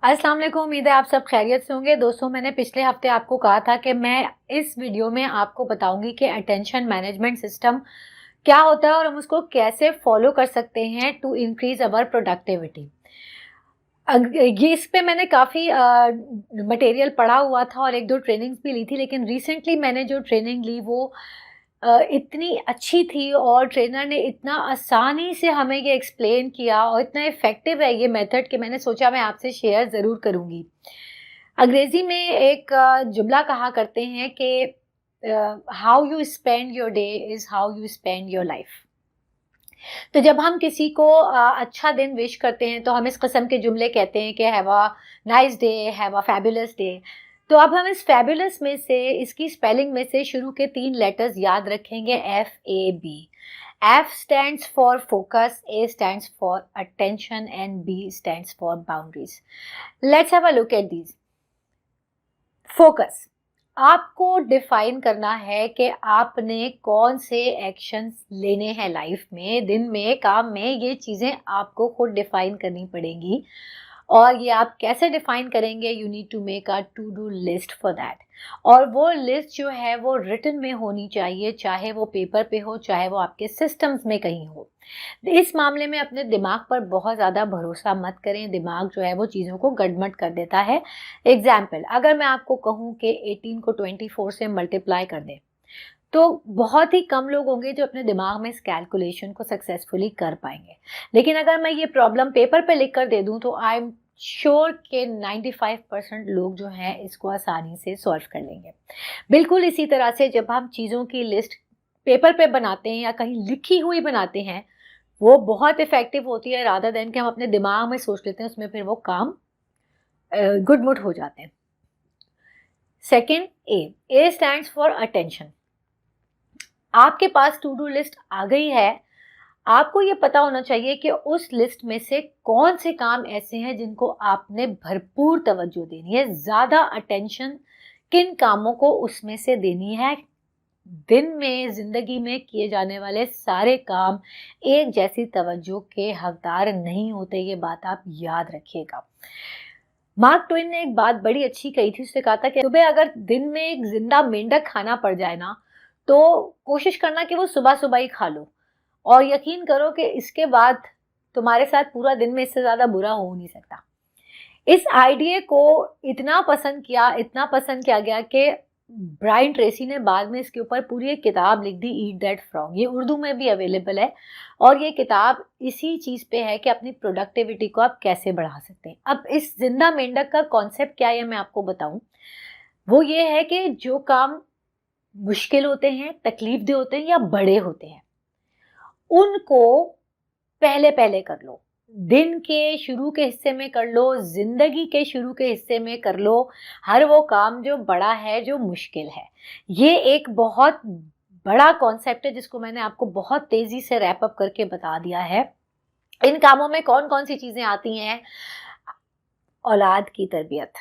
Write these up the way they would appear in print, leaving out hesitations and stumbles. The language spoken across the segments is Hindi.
अस्सलाम वालेकुम। उम्मीद है आप सब खैरियत से होंगे। दोस्तों, मैंने पिछले हफ्ते आपको कहा था कि मैं इस वीडियो में आपको बताऊंगी कि अटेंशन मैनेजमेंट सिस्टम क्या होता है और हम उसको कैसे फॉलो कर सकते हैं टू इंक्रीज अवर प्रोडक्टिविटी। ये इस पे मैंने काफ़ी मटेरियल पढ़ा हुआ था और एक दो ट्रेनिंग्स भी ली थी, लेकिन रिसेंटली मैंने जो ट्रेनिंग ली वो इतनी अच्छी थी और ट्रेनर ने इतना आसानी से हमें ये एक्सप्लेन किया और इतना इफ़ेक्टिव है ये मेथड कि मैंने सोचा मैं आपसे शेयर ज़रूर करूँगी। अंग्रेज़ी में एक जुमला कहा करते हैं कि how you spend your day is how you spend your life. तो जब हम किसी को अच्छा दिन विश करते हैं तो हम इस किस्म के जुमले कहते हैं कि have a nice day, have a fabulous day. तो अब हम इस फैबुलस में से, इसकी स्पेलिंग में से शुरू के 3 लेटर्स याद रखेंगे, FAB। F stands for focus, A stands for attention and B stands for boundaries. Let's have a look at these. Focus, आपको डिफाइन करना है कि आपने कौन से एक्शंस लेने हैं लाइफ में, दिन में, काम में। ये चीज़ें आपको खुद डिफाइन करनी पड़ेंगी और ये आप कैसे डिफाइन करेंगे? You need to make a to do list for that. और वो लिस्ट जो है वो रिटन में होनी चाहिए, चाहे वो पेपर पे हो, चाहे वो आपके सिस्टम्स में कहीं हो। इस मामले में अपने दिमाग पर बहुत ज़्यादा भरोसा मत करें। दिमाग जो है वो चीज़ों को गड़मड़ कर देता है। एग्जाम्पल, अगर मैं आपको कहूँ कि 18 को 24 से मल्टीप्लाई कर दें, तो बहुत ही कम लोग होंगे जो अपने दिमाग में इस कैलकुलेशन को सक्सेसफुली कर पाएंगे। लेकिन अगर मैं ये प्रॉब्लम पेपर पे लिख कर दे दूँ तो आई एम श्योर के 95% लोग जो हैं इसको आसानी से सॉल्व कर लेंगे। बिल्कुल इसी तरह से जब हम चीज़ों की लिस्ट पेपर पे बनाते हैं या कहीं लिखी हुई बनाते हैं, वो बहुत इफ़ेक्टिव होती है रादर देन कि हम अपने दिमाग में सोच लेते हैं, उसमें फिर वो काम गुडमुट हो जाते हैं। Second, A stands for attention. आपके पास टू डू लिस्ट आ गई है, आपको ये पता होना चाहिए कि उस लिस्ट में से कौन से काम ऐसे हैं जिनको आपने भरपूर तवज्जो देनी है, ज़्यादा अटेंशन किन कामों को उसमें से देनी है। दिन में, ज़िंदगी में किए जाने वाले सारे काम एक जैसी तवज्जो के हकदार नहीं होते, ये बात आप याद रखिएगा। मार्क ट्वेन ने एक बात बड़ी अच्छी कही थी। उसने कहा था कि सुबह अगर दिन में एक जिंदा मेंढक खाना पड़ जाए ना, तो कोशिश करना कि वो सुबह सुबह ही खा लो और यकीन करो कि इसके बाद तुम्हारे साथ पूरा दिन में इससे ज़्यादा बुरा हो नहीं सकता। इस आइडिया को इतना पसंद किया गया कि ब्रायन ट्रेसी ने बाद में इसके ऊपर पूरी एक किताब लिख दी, ईट दैट फ्रॉग। ये उर्दू में भी अवेलेबल है और ये किताब इसी चीज़ पे है कि अपनी प्रोडक्टिविटी को आप कैसे बढ़ा सकते हैं। अब इस जिंदा मेंढक का कॉन्सेप्ट क्या है मैं आपको बताऊं। वो ये है कि जो काम मुश्किल होते हैं, तकलीफ दे होते हैं या बड़े होते हैं, उनको पहले पहले कर लो। दिन के शुरू के हिस्से में कर लो, जिंदगी के शुरू के हिस्से में कर लो। हर वो काम जो बड़ा है, जो मुश्किल है। ये एक बहुत बड़ा कॉन्सेप्ट है जिसको मैंने आपको बहुत तेजी से रैप अप करके बता दिया है। इन कामों में कौन कौन सी चीजें आती हैं? औलाद की तरबियत,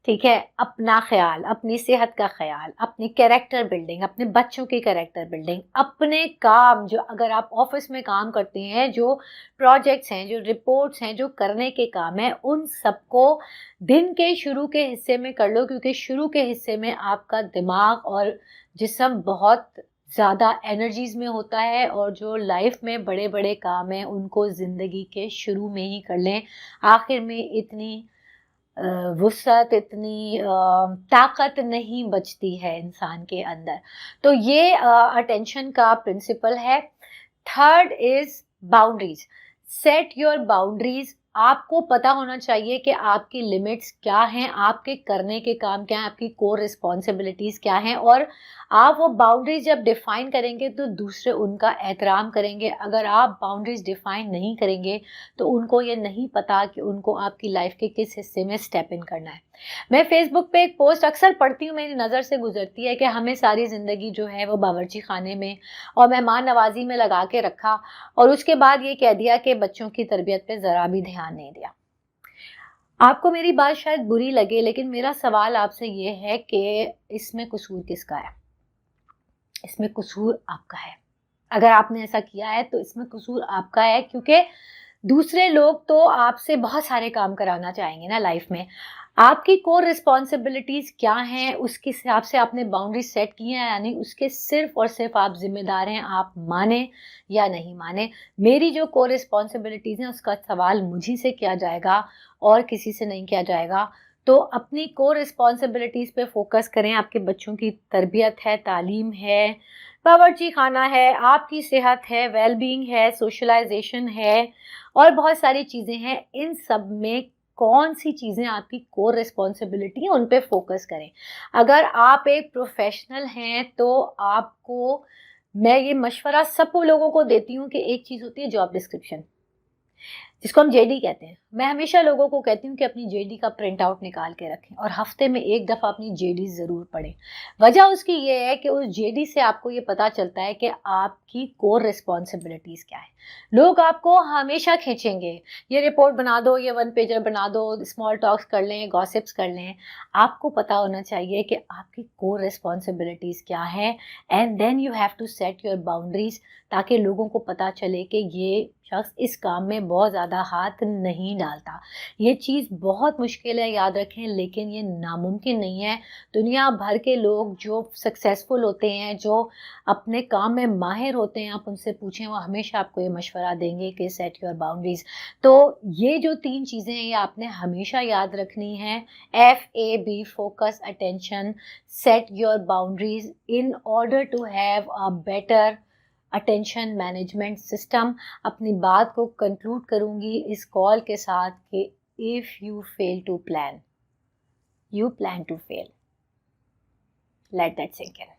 ठीक है, अपना ख्याल, अपनी सेहत का ख्याल, अपनी कैरेक्टर बिल्डिंग, अपने बच्चों की कैरेक्टर बिल्डिंग, अपने काम, जो अगर आप ऑफिस में काम करते हैं, जो प्रोजेक्ट्स हैं, जो रिपोर्ट्स हैं, जो करने के काम हैं, उन सबको दिन के शुरू के हिस्से में कर लो, क्योंकि शुरू के हिस्से में आपका दिमाग और जिस्म बहुत ज़्यादा एनर्जीज में होता है और जो लाइफ में बड़े बड़े काम हैं उनको ज़िंदगी के शुरू में ही कर लें। आखिर में इतनी वुसअत, इतनी ताकत नहीं बचती है इंसान के अंदर। तो ये अटेंशन का प्रिंसिपल है। Third is boundaries. Set your boundaries. आपको पता होना चाहिए कि आपकी लिमिट्स क्या हैं, आपके करने के काम क्या हैं, आपकी कोर रिस्पॉन्सिबिलिटीज़ क्या हैं, और आप वो बाउंड्रीज जब डिफाइन करेंगे तो दूसरे उनका एहतराम करेंगे। अगर आप बाउंड्रीज डिफाइन नहीं करेंगे तो उनको ये नहीं पता कि उनको आपकी लाइफ के किस हिस्से में स्टेप इन करना है। मैं फेसबुक पे एक पोस्ट अक्सर पढ़ती हूँ, मेरी नज़र से गुजरती है कि हमें सारी ज़िंदगी जो है वो बावर्ची खाने में और मेहमान नवाजी में लगा के रखा और उसके बाद ये कह दिया कि बच्चों की तरबियत पे ज़रा भी ध्यान नहीं दिया। आपको मेरी बात शायद बुरी लगे, लेकिन मेरा सवाल आपसे ये है कि इसमें कसूर किसका है? इसमें कसूर आपका है। अगर आपने ऐसा किया है तो इसमें कसूर आपका है, क्योंकि दूसरे लोग तो आपसे बहुत सारे काम कराना चाहेंगे ना लाइफ में। आपकी कोर रिस्पॉन्सिबिलिटीज़ क्या हैं, उसके हिसाब से आपने बाउंड्रीज़ सेट की हैं, यानी उसके सिर्फ़ और सिर्फ़ आप ज़िम्मेदार हैं, आप मानें या नहीं मानें। मेरी जो कोर रिस्पॉन्सिबिलिटीज़ हैं, उसका सवाल मुझी से किया जाएगा और किसी से नहीं किया जाएगा। तो अपनी कोर रिस्पॉन्सिबिलिटीज़ पे फ़ोकस करें, आपके बच्चों की तरबियत है, तालीम है, बावर्ची खाना है, आपकी सेहत है, वेल-बीइंग है, सोशलाइज़ेशन है और बहुत सारी चीज़ें हैं। इन सब में कौन-सी चीज़ें आपकी कोर रिस्पॉन्सिबिलिटी है, उन पे फ़ोकस करें। अगर आप एक प्रोफ़ेशनल हैं, तो आपको मैं ये मशवरा सब लोगों को देती हूँ कि एक चीज़ होती है जॉब डिस्क्रिप्शन, जिसको हम जेडी कहते हैं। मैं हमेशा लोगों को कहती हूँ कि अपनी जेडी का प्रिंट आउट निकाल के रखें और हफ्ते में एक दफ़ा अपनी जेडी ज़रूर पढ़ें। वजह उसकी ये है कि उस जेडी से आपको ये पता चलता है कि आपकी कोर रिस्पॉन्सिबिलिटीज़ क्या है। लोग आपको हमेशा खींचेंगे, ये रिपोर्ट बना दो, ये वन पेजर बना दो, स्मॉल टॉक्स कर लें, गॉसिप्स कर लें। आपको पता होना चाहिए कि आपकी कोर रिस्पॉन्सिबिलिटीज़ क्या है, and then you have to set your boundaries, ताकि लोगों को पता चले कि ये शख्स इस काम में बहुत ज़्यादा हाथ नहीं डालता। ये चीज़ बहुत मुश्किल है, याद रखें, लेकिन ये नामुमकिन नहीं है। दुनिया भर के लोग जो सक्सेसफुल होते हैं, जो अपने काम में माहिर होते हैं, आप उनसे पूछें, वो हमेशा आपको ये मशवरा देंगे कि सेट योर बाउंड्रीज़। तो ये जो 3 चीज़ें हैं, ये आपने हमेशा याद रखनी हैं। FAB, focus, attention, set your boundaries in order to have a better attention management system. अपनी बात को कंक्लूड करूंगी इस कॉल के साथ कि if you fail to plan, you plan to fail. Let that sink in.